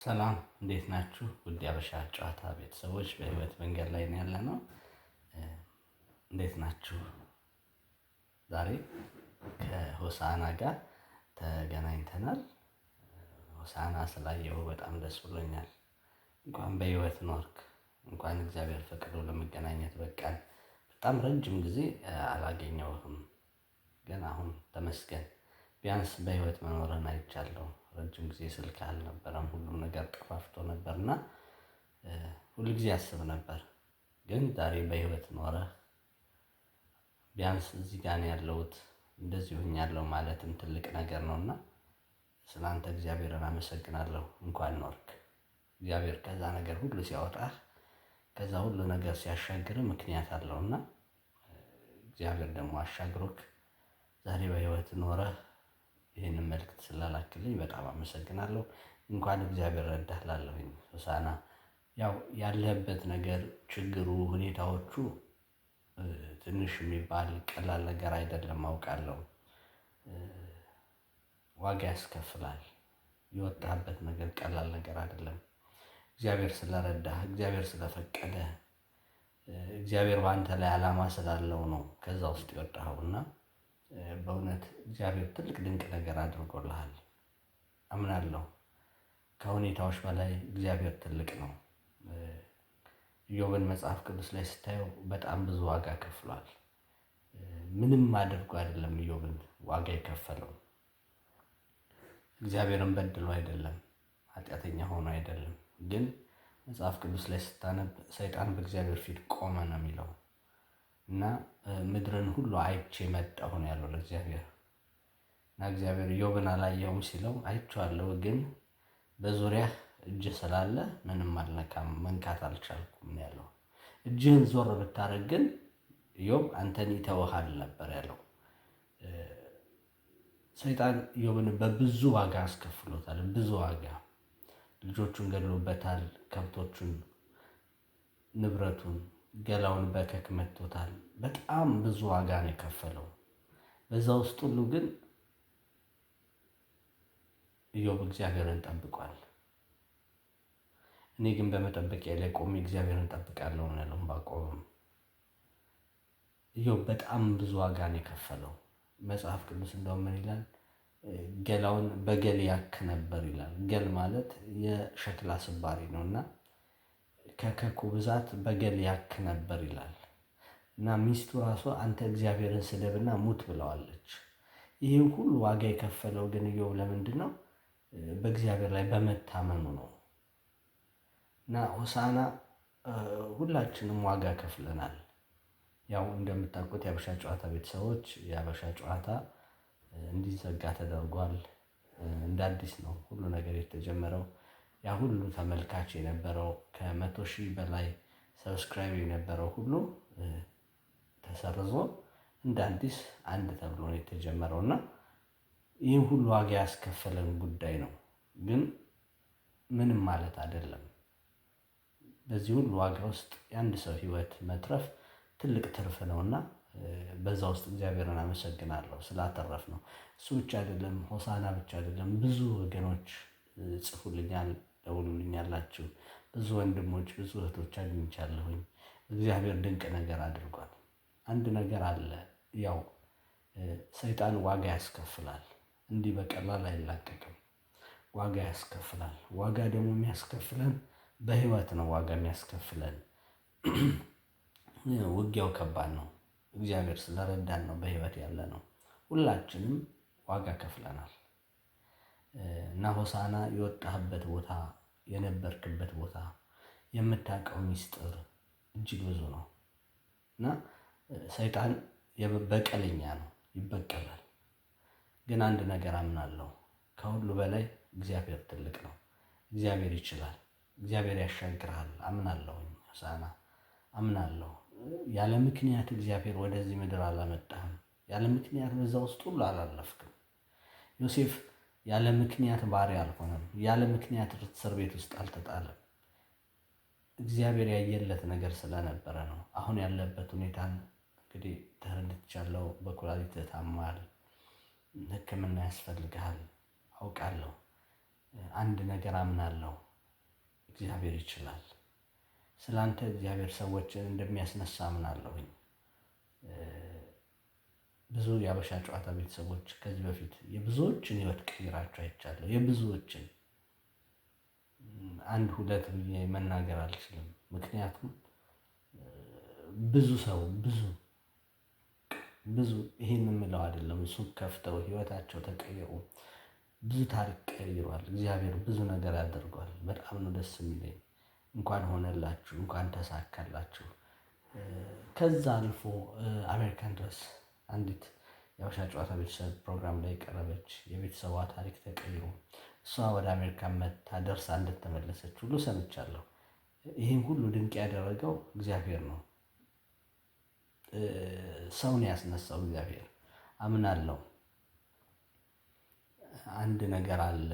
ሰላም እንዴት ናችሁ? ውድ የሀበሻ ጨዋታ ቤተሰቦች በህይወት መንገድ ላይ ነው ያለነው። እንዴት ናችሁ? ዛሬ ከሆሳዕና ጋር ተገናኝተናል። ሆሳዕና ስላየሁ በጣም ደስ ብሎኛል። እንኳን በህይወት ኖርክ፣ እንኳን እግዚአብሔር ፈቅዶ ለመገናኘት በቃን። በጣም ረጅም ጊዜ አላገኘሁህም፣ ግን አሁን ተመስገን ቢያንስ በህይወት መኖርህን አይቻለሁ። ረጅም ጊዜ ስልክ አልነበረም፣ ሁሉም ነገር ጠፋፍቶ ነበርና ሁል ጊዜ አስብ ነበር። ግን ዛሬ በህይወት ኖረህ ቢያንስ እዚህ ጋር ነው ያለሁት እንደዚህ ሆኛለሁ ማለትም ትልቅ ነገር ነውና ስላንተ እግዚአብሔርን አመሰግናለሁ። እንኳን ኖርክ። እግዚአብሔር ከዛ ነገር ሁሉ ሲያወጣህ ከዛ ሁሉ ነገር ሲያሻግርህ ምክንያት አለውና እግዚአብሔር ደግሞ አሻግሮክ ዛሬ በህይወት ኖረህ ይህንን መልእክት ስላላክልኝ በጣም አመሰግናለሁ። እንኳን እግዚአብሔር ረዳህ እላለሁኝ። ሆሳዕና ያው ያለህበት ነገር ችግሩ፣ ሁኔታዎቹ ትንሽ የሚባል ቀላል ነገር አይደለም አውቃለሁ። ዋጋ ያስከፍላል። የወጣህበት ነገር ቀላል ነገር አይደለም። እግዚአብሔር ስለረዳህ፣ እግዚአብሔር ስለፈቀደ፣ እግዚአብሔር በአንተ ላይ ዓላማ ስላለው ነው ከዛ ውስጥ የወጣኸውና በእውነት እግዚአብሔር ትልቅ ድንቅ ነገር አድርጎልሃል አምናለሁ። ከሁኔታዎች በላይ እግዚአብሔር ትልቅ ነው። ኢዮብን መጽሐፍ ቅዱስ ላይ ስታየው በጣም ብዙ ዋጋ ከፍሏል። ምንም አድርጎ አይደለም ኢዮብን ዋጋ የከፈለው። እግዚአብሔርን በድሎ አይደለም፣ ኃጢአተኛ ሆኖ አይደለም። ግን መጽሐፍ ቅዱስ ላይ ስታነብ ሰይጣን በእግዚአብሔር ፊት ቆመ ነው የሚለው እና ምድርን ሁሉ አይቼ መጣሁ ነው ያለው ለእግዚአብሔር። እና እግዚአብሔር ኢዮብን አላየሁም ሲለው አይቼዋለሁ፣ ግን በዙሪያህ እጅ ስላለ ምንም አልነካም፣ መንካት አልቻልኩም ነው ያለው። እጅህን ዞር ብታደርግ ግን ኢዮብ አንተን ይተውሃል ነበር ያለው። ሰይጣን ኢዮብን በብዙ ዋጋ አስከፍሎታል። ብዙ ዋጋ፣ ልጆቹን ገድሎበታል፣ ከብቶቹን፣ ንብረቱን፣ ገላውን በከክ መቶታል። በጣም ብዙ ዋጋ ነው የከፈለው። በዛ ውስጥ ሁሉ ግን ኢዮብ እግዚአብሔርን ጠብቋል። እኔ ግን በመጠበቂያ ላይ ቆሜ እግዚአብሔርን እጠብቃለሁ ነው ያለው ዕንባቆምም። ኢዮብ በጣም ብዙ ዋጋ ነው የከፈለው። መጽሐፍ ቅዱስ እንደውም ምን ይላል? ገላውን በገል ያክ ነበር ይላል። ገል ማለት የሸክላ ስባሪ ነው እና ከከኩ ብዛት በገል ያክ ነበር ይላል። እና ሚስቱ ራሷ አንተ እግዚአብሔርን ስደብና ሙት ብለዋለች። ይህን ሁሉ ዋጋ የከፈለው ግን ኢዮብ ለምንድን ነው? በእግዚአብሔር ላይ በመታመኑ ነው። እና ሆሳዕና ሁላችንም ዋጋ ከፍለናል። ያው እንደምታውቁት የሀበሻ ጨዋታ ቤተሰቦች የሀበሻ ጨዋታ እንዲዘጋ ተደርጓል። እንደ አዲስ ነው ሁሉ ነገር የተጀመረው። ያ ሁሉ ተመልካች የነበረው ከ100,000 በላይ ሰብስክራይብ የነበረው ሁሉ ተሰርዞ እንደ አዲስ አንድ ተብሎ ነው የተጀመረው እና ይህን ሁሉ ዋጋ ያስከፈለን ጉዳይ ነው። ግን ምንም ማለት አይደለም። በዚህ ሁሉ ዋጋ ውስጥ የአንድ ሰው ሕይወት መትረፍ ትልቅ ትርፍ ነውና በዛ ውስጥ እግዚአብሔርን አመሰግናለሁ ስላተረፍ ነው። እሱ ብቻ አይደለም፣ ሆሳዕና ብቻ አይደለም። ብዙ ወገኖች ጽፉልኛል፣ ደውሉልኛላችሁ። ብዙ ወንድሞች፣ ብዙ እህቶች አግኝቻለሁኝ። እግዚአብሔር ድንቅ ነገር አድርጓል። አንድ ነገር አለ። ያው ሰይጣን ዋጋ ያስከፍላል። እንዲህ በቀላል አይላቀቅም። ዋጋ ያስከፍላል። ዋጋ ደግሞ የሚያስከፍለን በህይወት ነው። ዋጋ የሚያስከፍለን ውጊያው ከባድ ነው። እግዚአብሔር ስለረዳን ነው በህይወት ያለ ነው። ሁላችንም ዋጋ ከፍለናል እና ሆሳዕና የወጣህበት ቦታ፣ የነበርክበት ቦታ፣ የምታውቀው ሚስጥር እጅግ ብዙ ነው እና ሰይጣን በቀለኛ ነው፣ ይበቀላል። ግን አንድ ነገር አምናለሁ፣ ከሁሉ በላይ እግዚአብሔር ትልቅ ነው። እግዚአብሔር ይችላል። እግዚአብሔር ያሻግርሃል። አምናለሁ። ሆሳዕና አምናለሁ። ያለ ምክንያት እግዚአብሔር ወደዚህ ምድር አላመጣህም። ያለ ምክንያት በዛ ውስጥ ሁሉ አላለፍክም። ዮሴፍ ያለ ምክንያት ባሪያ አልሆነም። ያለ ምክንያት እስር ቤት ውስጥ አልተጣለም። እግዚአብሔር ያየለት ነገር ስለነበረ ነው። አሁን ያለበት ሁኔታን እንግዲህ ተረድቻለሁ። በኩላሊት ታማል፣ ሕክምና ያስፈልግሃል አውቃለሁ። አንድ ነገር አምናለሁ፣ እግዚአብሔር ይችላል። ስላንተ እግዚአብሔር ሰዎችን እንደሚያስነሳ አምናለሁኝ። ብዙ የሀበሻ ጨዋታ ቤተሰቦች ከዚህ በፊት የብዙዎችን ሕይወት ቀይራቸው አይቻለሁ። የብዙዎችን አንድ ሁለት ብዬ መናገር አልችልም። ምክንያቱም ብዙ ሰው ብዙ ይሄን የምለው አይደለም፣ ሱቅ ከፍተው ሕይወታቸው ተቀይሮ ብዙ ታሪክ ቀይሯል። እግዚአብሔር ብዙ ነገር ያደርጓል። በጣም ነው ደስ የሚለኝ። እንኳን ሆነላችሁ፣ እንኳን ተሳካላችሁ። ከዛ አልፎ አሜሪካን ድረስ አንዲት የሀበሻ ጨዋታ ቤተሰብ ፕሮግራም ላይ የቀረበች የቤተሰቧ ታሪክ ተቀይሮ እሷ ወደ አሜሪካን መጥታ ደርሳ እንደተመለሰች ሁሉ ሰምቻለሁ። ይህን ሁሉ ድንቅ ያደረገው እግዚአብሔር ነው። ሰውን ያስነሳው እግዚአብሔር አምናለሁ። አንድ ነገር አለ።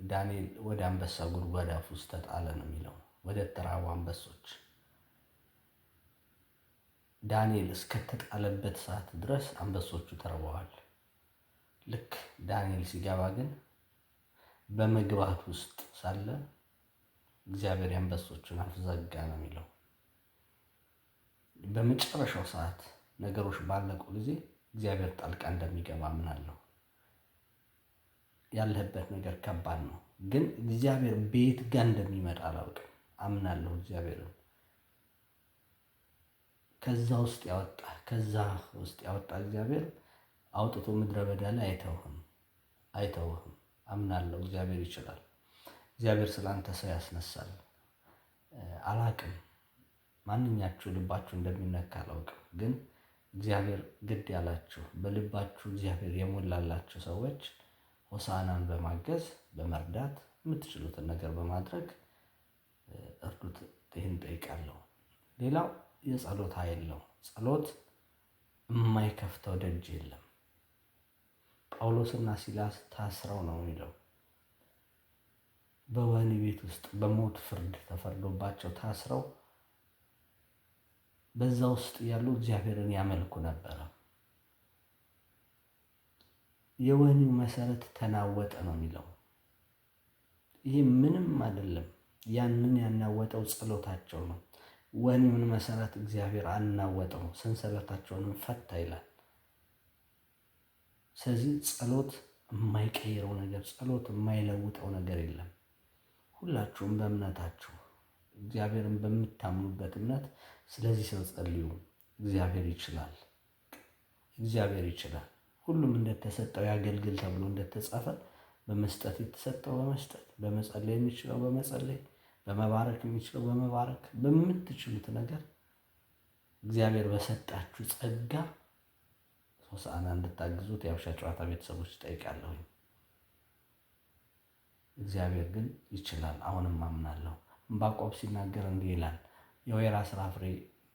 ዳንኤል ወደ አንበሳ ጉድጓድ አፍ ውስጥ ተጣለ ነው የሚለው፣ ወደ ተራቡ አንበሶች። ዳንኤል እስከተጣለበት ሰዓት ድረስ አንበሶቹ ተርበዋል። ልክ ዳንኤል ሲገባ ግን በመግባት ውስጥ ሳለ እግዚአብሔር የአንበሶቹን አፍ ዘጋ ነው የሚለው። በመጨረሻው ሰዓት ነገሮች ባለቁ ጊዜ እግዚአብሔር ጣልቃ እንደሚገባ አምናለሁ። ያለህበት ነገር ከባድ ነው፣ ግን እግዚአብሔር ቤት ጋር እንደሚመጣ አላውቅም። አምናለሁ እግዚአብሔርን ከዛ ውስጥ ያወጣ እግዚአብሔር አውጥቶ ምድረ በዳ ላይ አይተውህም። አምናለሁ እግዚአብሔር ይችላል። እግዚአብሔር ስላንተ ሰው ያስነሳል። አላቅም ማንኛችሁ ልባችሁ እንደሚነካ አላውቅም፣ ግን እግዚአብሔር ግድ ያላችሁ በልባችሁ እግዚአብሔር የሞላላችሁ ሰዎች ሆሳዕናን በማገዝ በመርዳት የምትችሉትን ነገር በማድረግ እርዱት። ይህን ጠይቃለሁ። ሌላው የጸሎት ኃይል ነው። ጸሎት የማይከፍተው ደጅ የለም። ጳውሎስና ሲላስ ታስረው ነው የሚለው፣ በወህኒ ቤት ውስጥ በሞት ፍርድ ተፈርዶባቸው ታስረው በዛ ውስጥ ያሉ እግዚአብሔርን ያመልኩ ነበረ። የወህኒው መሰረት ተናወጠ ነው የሚለው። ይህ ምንም አይደለም። ያንን ያናወጠው ጸሎታቸው ነው። ወህኒውን መሰረት እግዚአብሔር አናወጠው፣ ሰንሰለታቸውንም ፈታ ይላል። ስለዚህ ጸሎት የማይቀይረው ነገር፣ ጸሎት የማይለውጠው ነገር የለም። ሁላችሁም በእምነታችሁ እግዚአብሔርን በምታምኑበት እምነት ስለዚህ ሰው ጸልዩ። እግዚአብሔር ይችላል። እግዚአብሔር ይችላል። ሁሉም እንደተሰጠው ያገልግል ተብሎ እንደተጻፈ በመስጠት የተሰጠው በመስጠት፣ በመጸለይ የሚችለው በመጸለይ፣ በመባረክ የሚችለው በመባረክ፣ በምትችሉት ነገር እግዚአብሔር በሰጣችሁ ጸጋ ሆሳዕና እንድታግዙት የሀበሻ ጨዋታ ቤተሰቦች ጠይቃለሁኝ። እግዚአብሔር ግን ይችላል። አሁንም አምናለሁ። ዕንባቆም ሲናገር እንዲህ ይላል፣ የወይራ ስራ ፍሬ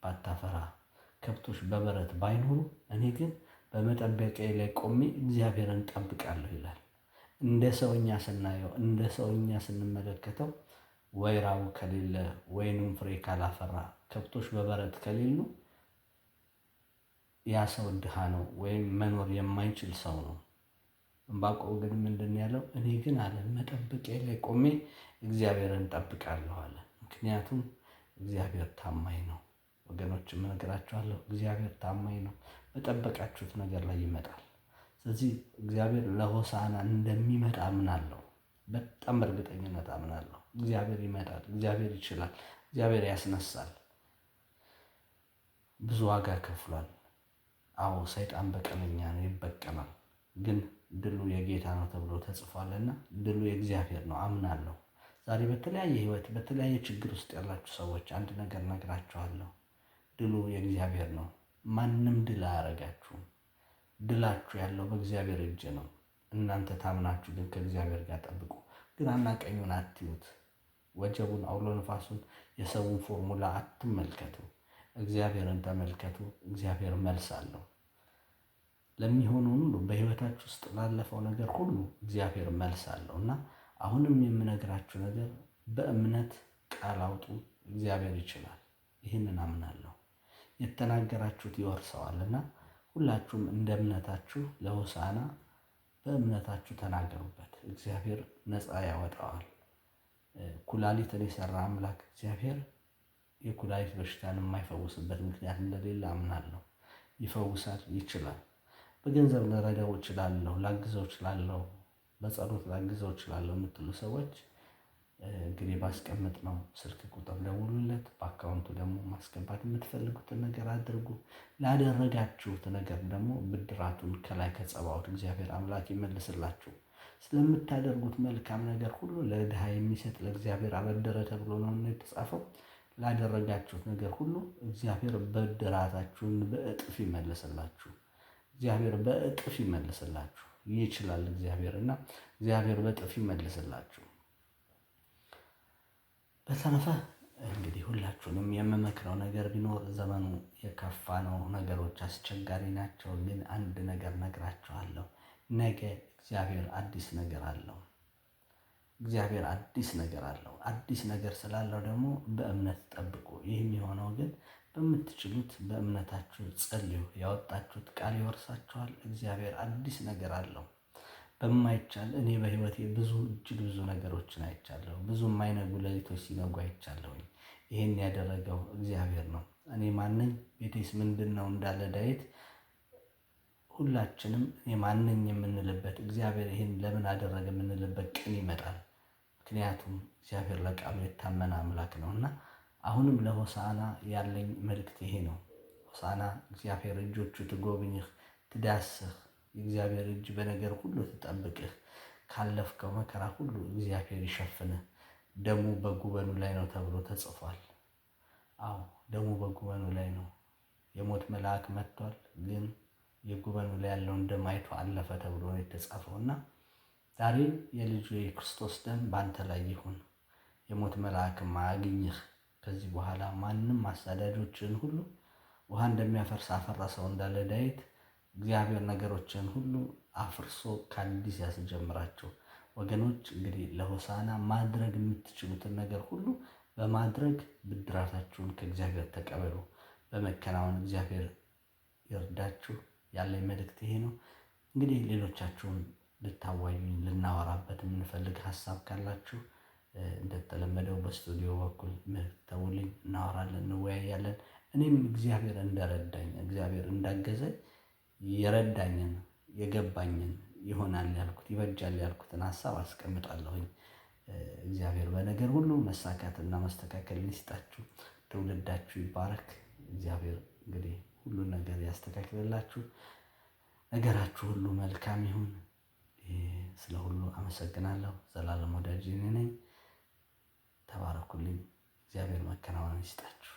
ባታፈራ፣ ከብቶች በበረት ባይኖሩ፣ እኔ ግን በመጠበቂያ ላይ ቆሜ እግዚአብሔርን ጠብቃለሁ ይላል። እንደ ሰውኛ ስናየው፣ እንደ ሰውኛ ስንመለከተው ወይራው ከሌለ ወይኑም ፍሬ ካላፈራ፣ ከብቶች በበረት ከሌሉ ያ ሰው ድሃ ነው ወይም መኖር የማይችል ሰው ነው። ዕንባቆም ግን ምንድን ያለው? እኔ ግን አለ መጠበቂያ ላይ ቆሜ እግዚአብሔርን ጠብቃለሁ አለ። ምክንያቱም እግዚአብሔር ታማኝ ነው። ወገኖችም እነግራችኋለሁ፣ እግዚአብሔር ታማኝ ነው። በጠበቃችሁት ነገር ላይ ይመጣል። ስለዚህ እግዚአብሔር ለሆሳዕና እንደሚመጣ አምናለሁ። በጣም በእርግጠኝነት አምናለሁ። እግዚአብሔር ይመጣል። እግዚአብሔር ይችላል። እግዚአብሔር ያስነሳል። ብዙ ዋጋ ከፍሏል። አዎ ሰይጣን በቀለኛ ነው፣ ይበቀላል። ግን ድሉ የጌታ ነው ተብሎ ተጽፏልና ድሉ የእግዚአብሔር ነው አምናለሁ። ዛሬ በተለያየ ህይወት በተለያየ ችግር ውስጥ ያላችሁ ሰዎች አንድ ነገር ነግራችኋለሁ። ድሉ የእግዚአብሔር ነው። ማንም ድል አያረጋችሁም። ድላችሁ ያለው በእግዚአብሔር እጅ ነው። እናንተ ታምናችሁ ግን ከእግዚአብሔር ጋር ጠብቁ። ግራና ቀኙን አትዩት። ወጀቡን፣ አውሎ ነፋሱን፣ የሰውን ፎርሙላ አትመልከቱ። እግዚአብሔርን ተመልከቱ። እግዚአብሔር መልስ አለው። ለሚሆኑ ሁሉ በህይወታችሁ ውስጥ ላለፈው ነገር ሁሉ እግዚአብሔር መልስ አለው እና አሁንም የምነግራችሁ ነገር በእምነት ቃል አውጡ። እግዚአብሔር ይችላል። ይህንን አምናለሁ። የተናገራችሁት ይወርሰዋልና ሁላችሁም እንደ እምነታችሁ ለሆሳዕና በእምነታችሁ ተናገሩበት። እግዚአብሔር ነፃ ያወጣዋል። ኩላሊትን የሰራ አምላክ እግዚአብሔር የኩላሊት በሽታን የማይፈውስበት ምክንያት እንደሌለ አምናለሁ። ይፈውሳል፣ ይችላል። በገንዘብ ልረዳው እችላለሁ፣ ላግዘው እችላለሁ፣ በጸሎት ላግዘው እችላለሁ የምትሉ ሰዎች እንግዲህ ባስቀመጥነው ስልክ ቁጥር ደውሉለት። በአካውንቱ ደግሞ ማስገባት የምትፈልጉትን ነገር አድርጉ። ላደረጋችሁት ነገር ደግሞ ብድራቱን ከላይ ከጸባዖት እግዚአብሔር አምላክ ይመልስላችሁ። ስለምታደርጉት መልካም ነገር ሁሉ ለድሃ የሚሰጥ ለእግዚአብሔር አበደረ ተብሎ ነው የተጻፈው። ላደረጋችሁት ነገር ሁሉ እግዚአብሔር ብድራታችሁን በእጥፍ ይመልስላችሁ። እግዚአብሔር በእጥፍ ይመልስላችሁ። ይችላል እግዚአብሔር እና እግዚአብሔር በእጥፍ ይመልስላችሁ። በተረፈ እንግዲህ ሁላችሁንም የምመክረው ነገር ቢኖር ዘመኑ የከፋ ነው። ነገሮች አስቸጋሪ ናቸው። ግን አንድ ነገር ነግራችኋለሁ። ነገ እግዚአብሔር አዲስ ነገር አለው። እግዚአብሔር አዲስ ነገር አለው። አዲስ ነገር ስላለው ደግሞ በእምነት ጠብቁ። ይህ የሚሆነው ግን በምትችሉት በእምነታችሁ ጸልዩ። ያወጣችሁት ቃል ይወርሳችኋል። እግዚአብሔር አዲስ ነገር አለው። በማይቻል እኔ በህይወቴ እጅግ ብዙ ነገሮችን አይቻለሁ። ብዙ የማይነጉ ሌሊቶች ሲነጉ አይቻለሁኝ። ይሄን ያደረገው እግዚአብሔር ነው። እኔ ማነኝ? ቤቴስ ምንድን ነው እንዳለ ዳዊት፣ ሁላችንም እኔ ማነኝ የምንልበት እግዚአብሔር ይሄን ለምን አደረገ የምንልበት ቀን ይመጣል። ምክንያቱም እግዚአብሔር ለቃሉ የታመነ አምላክ ነው እና አሁንም ለሆሳዕና ያለኝ መልእክት ይሄ ነው። ሆሳዕና እግዚአብሔር እጆቹ ትጎብኝህ፣ ትዳስህ። የእግዚአብሔር እጅ በነገር ሁሉ ትጠብቅህ። ካለፍከው መከራ ሁሉ እግዚአብሔር ይሸፍንህ። ደሙ በጉበኑ ላይ ነው ተብሎ ተጽፏል። አዎ ደሙ በጉበኑ ላይ ነው። የሞት መልአክ መጥቷል፣ ግን የጉበኑ ላይ ያለውን ደም አይቶ አለፈ ተብሎ ነው የተጻፈው እና ዛሬ የልጁ የክርስቶስ ደም በአንተ ላይ ይሁን። የሞት መልአክም አያግኝህ። ከዚህ በኋላ ማንም አሳዳጆችን ሁሉ ውሃ እንደሚያፈርስ አፈረሰው እንዳለ ዳዊት እግዚአብሔር ነገሮችን ሁሉ አፍርሶ ከአዲስ ያስጀምራቸው። ወገኖች እንግዲህ ለሆሳዕና ማድረግ የምትችሉትን ነገር ሁሉ በማድረግ ብድራታችሁን ከእግዚአብሔር ተቀበሉ። በመከናወን እግዚአብሔር ይርዳችሁ። ያለኝ መልእክት ይሄ ነው። እንግዲህ ሌሎቻችሁን ልታዋዩኝ ልናወራበት የምንፈልግ ሀሳብ ካላችሁ እንደተለመደው በስቱዲዮ በኩል ተውልኝ፣ እናወራለን፣ እንወያያለን። እኔም እግዚአብሔር እንደረዳኝ እግዚአብሔር እንዳገዘኝ የረዳኝን የገባኝን ይሆናል ያልኩት ይበጃል ያልኩትን ሀሳብ አስቀምጣለሁኝ። እግዚአብሔር በነገር ሁሉ መሳካትና መስተካከል ይስጣችሁ። ትውልዳችሁ ይባረክ። እግዚአብሔር እንግዲህ ሁሉን ነገር ያስተካክልላችሁ። ነገራችሁ ሁሉ መልካም ይሁን። ስለ ሁሉ አመሰግናለሁ። ዘላለም ወዳጅ እኔ ነኝ። ተባረኩልኝ። እግዚአብሔር መከናወን ይስጣችሁ።